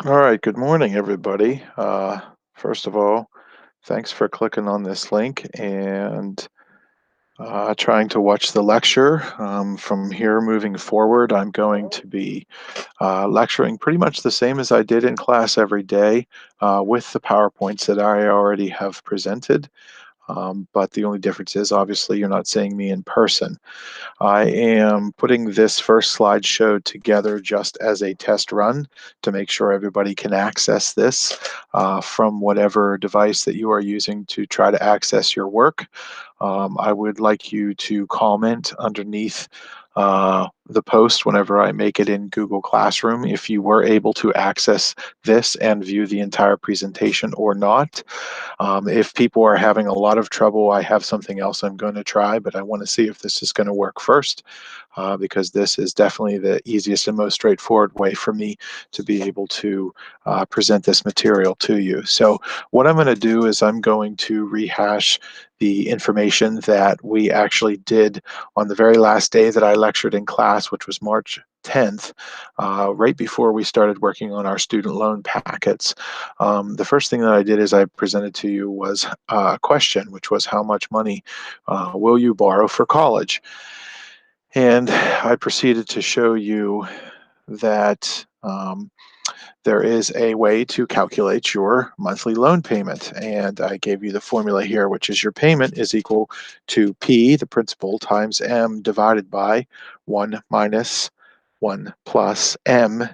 All right, good morning, everybody. First of all, thanks for clicking on this link and trying to watch the lecture. From here moving forward, I'm going to be lecturing pretty much the same as I did in class every day with the PowerPoints that I already have presented. But the only difference is obviously you're not seeing me in person. I am putting this first slideshow together just as a test run to make sure everybody can access this from whatever device that you are using to try to access your work. I would like you to comment underneath the post whenever I make it in Google Classroom if you were able to access this and view the entire presentation or not. If people are having a lot of trouble, I have something else I'm going to try, but I want to see if this is going to work first, because this is definitely the easiest and most straightforward way for me to be able to present this material to you. So what I'm going to do is I'm going to rehash the information that we actually did on the very last day that I lectured in class, which was March 10th, right before we started working on our student loan packets. The first thing that I did is I presented to you was a question, which was how much money will you borrow for college? And I proceeded to show you that there is a way to calculate your monthly loan payment. And I gave you the formula here, which is your payment is equal to P, the principal, times M divided by 1 minus 1 plus M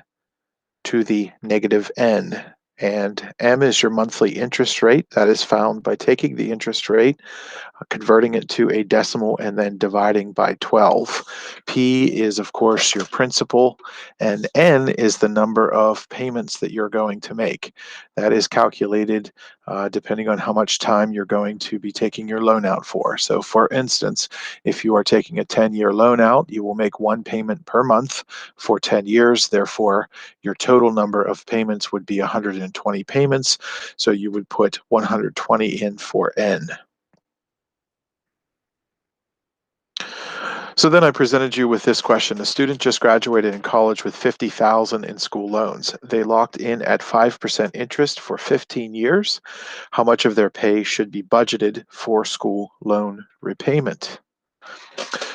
to the negative n. And M is your monthly interest rate. That is found by taking the interest rate, converting it to a decimal, and then dividing by 12. P is, of course, your principal, and N is the number of payments that you're going to make. That is calculated depending on how much time you're going to be taking your loan out for. So, for instance, if you are taking a 10-year loan out, you will make one payment per month for 10 years. Therefore, your total number of payments would be 120 payments. So you would put 120 in for N. So then I presented you with this question. A student just graduated in college with $50,000 in school loans. They locked in at 5% interest for 15 years. How much of their pay should be budgeted for school loan repayment?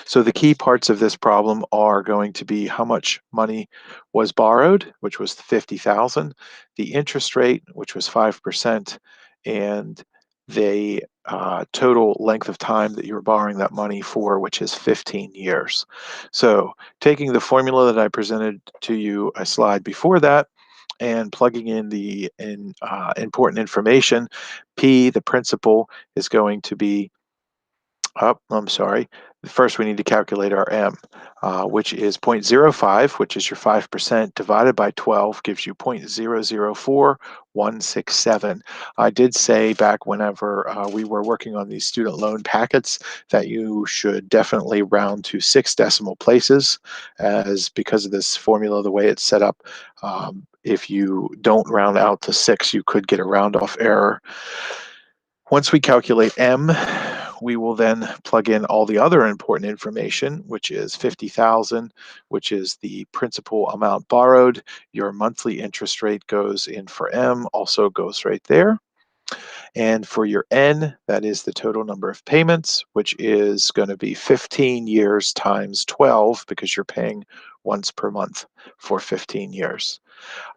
So the key parts of this problem are going to be how much money was borrowed, which was 50,000, the interest rate, which was 5%, and the total length of time that you're borrowing that money for, which is 15 years. So taking the formula that I presented to you a slide before that and plugging in the important information, P, the principal, is going to be I'm sorry. First, we need to calculate our M, which is 0.05, which is your 5%, divided by 12 gives you 0.004167. I did say back whenever we were working on these student loan packets that you should definitely round to 6 decimal places, as because of this formula, the way it's set up, if you don't round out to 6, you could get a round off error. Once we calculate M, we will then plug in all the other important information, which is 50,000, which is the principal amount borrowed. Your monthly interest rate goes in for M, also goes right there. And for your N, that is the total number of payments, which is going to be 15 years times 12 because you're paying once per month for 15 years.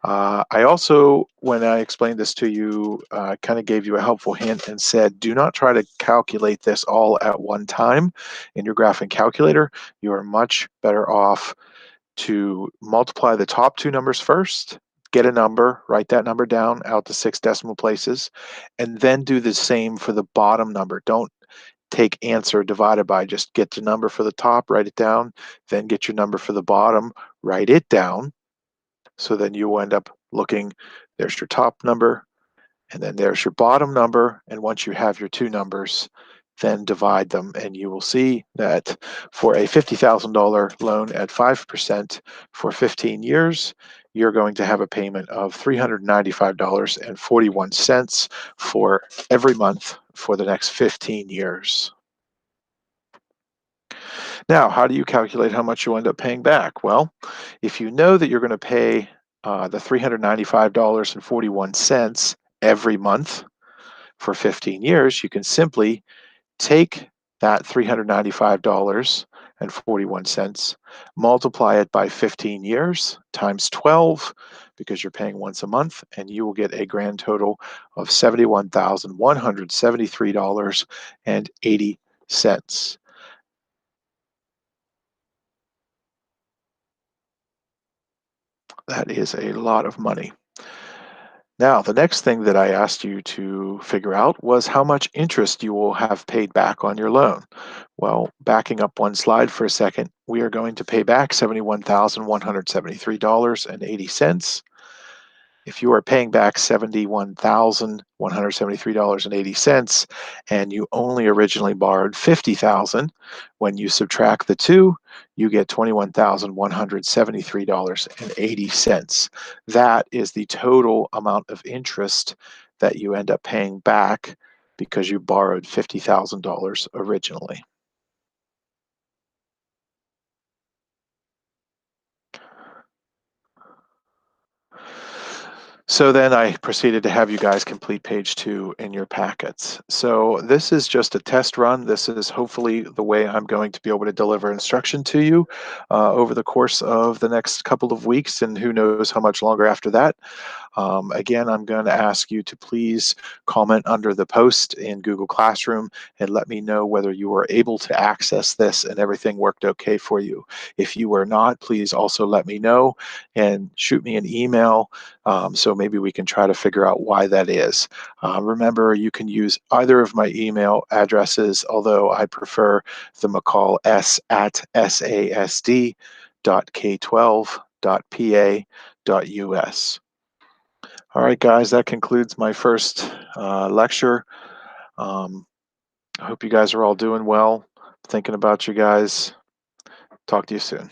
I also, when I explained this to you, kind of gave you a helpful hint and said, do not try to calculate this all at one time in your graphing calculator. You are much better off to multiply the top two numbers first, get a number, write that number down out to 6 decimal places, and then do the same for the bottom number. Don't take answer divided by, just get the number for the top, write it down, then get your number for the bottom, write it down. So then you will end up looking, there's your top number, and then there's your bottom number. And once you have your two numbers, then divide them. And you will see that for a $50,000 loan at 5% for 15 years, you're going to have a payment of $395.41 for every month for the next 15 years. Now, how do you calculate how much you end up paying back? Well, if you know that you're going to pay the $395.41 every month for 15 years, you can simply take that $395.41, multiply it by 15 years times 12 because you're paying once a month, and you will get a grand total of $71,173.80. That is a lot of money. Now, the next thing that I asked you to figure out was how much interest you will have paid back on your loan. Well, backing up one slide for a second, we are going to pay back $71,173.80. If you are paying back $71,173.80 and you only originally borrowed $50,000, when you subtract the two, you get $21,173.80. That is the total amount of interest that you end up paying back because you borrowed $50,000 originally. So then I proceeded to have you guys complete page 2 in your packets. So this is just a test run. This is hopefully the way I'm going to be able to deliver instruction to you over the course of the next couple of weeks, and who knows how much longer after that. Again, I'm going to ask you to please comment under the post in Google Classroom and let me know whether you were able to access this and everything worked okay for you. If you were not, please also let me know and shoot me an email so maybe we can try to figure out why that is. Remember, you can use either of my email addresses, although I prefer the McCall s@sasd.k12.pa.us. All right, guys, that concludes my first lecture. Um, I hope you guys are all doing well. Thinking about you guys. Talk to you soon.